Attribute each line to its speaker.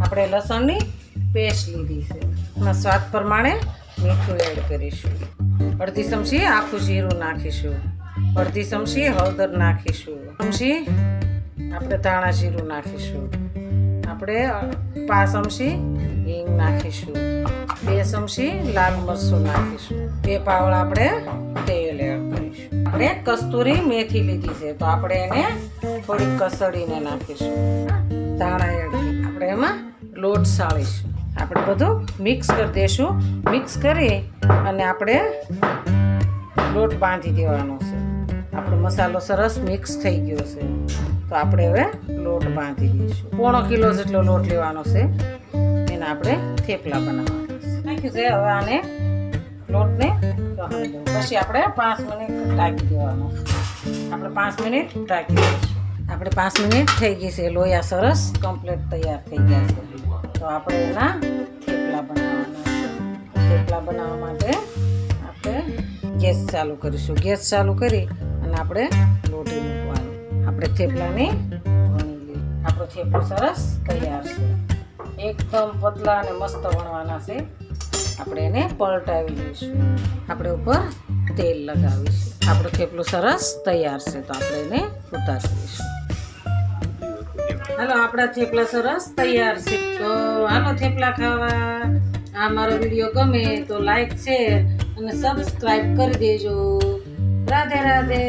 Speaker 1: આપણે લસણની પેસ્ટ લીધી છે. એમાં સ્વાદ પ્રમાણે મીઠું એડ કરીશું. અડધી ચમચી આખું જીરું નાખીશું. અડધી ચમચી હળદર નાખીશું. ચમચી આપણે ધાણા જીરું નાખીશું. આપણે 5 ચમચી હિંગ નાખીશું. 2 ચમચી લાલ મરચું નાખીશું. 2 પાવડા આપણે તેલ એડ કરીશું. આપણે કસ્તુરી મેથી લીધી છે તો આપણે એને થોડીક કસળીને નાખીશું. ધાણા એડ કરી આપણે એમાં લોટ સાળીશું. આપણે બધું મિક્સ કરી દઈશું. મિક્સ કરી અને આપણે લોટ બાંધી દેવાનો છે. આપણો મસાલો સરસ મિક્સ થઈ ગયો છે તો આપણે હવે લોટ બાંધી દઈશું. 1/4 કિલો જેટલો લોટ લેવાનો છે. એના આપણે થેપલા બનાવવાના છે. નાખ્યું છે. હવે આને લોટને પછી આપણે 5 મિનિટ ઢાંકી દેવાનો છે. આપણે 5 મિનિટ ઢાંકી દઈશું. આપણે 5 મિનિટ થઈ ગઈ છે. લોયા સરસ કમ્પ્લીટ તૈયાર થઈ ગયા છે. તો આપણે એના થેપલા બનાવવાના છે. થેપલા બનાવવા માટે આપણે ગેસ ચાલુ કરીશું. ગેસ ચાલુ કરી અને આપણે લોટી મૂકવાનું. આપણે થેપલાને વણી લઈએ. આપણો થેપલો સરસ તૈયાર છે. એકદમ પતલા અને મસ્ત વણવાના છે. આપણે એને પલટાવી લઈશું. આપણે ઉપર તેલ લગાવીશું. આપણો થેપલો સરસ તૈયાર છે તો આપણે એને ઉતારી લઈશું. હાલો આપણા થેપલા સરસ તૈયાર છે. તો હાલો થેપલા ખાવા. આ મારો વિડીયો ગમે તો લાઈક શેર અને સબસ્ક્રાઈબ કરી દેજો. રાધે રાધે.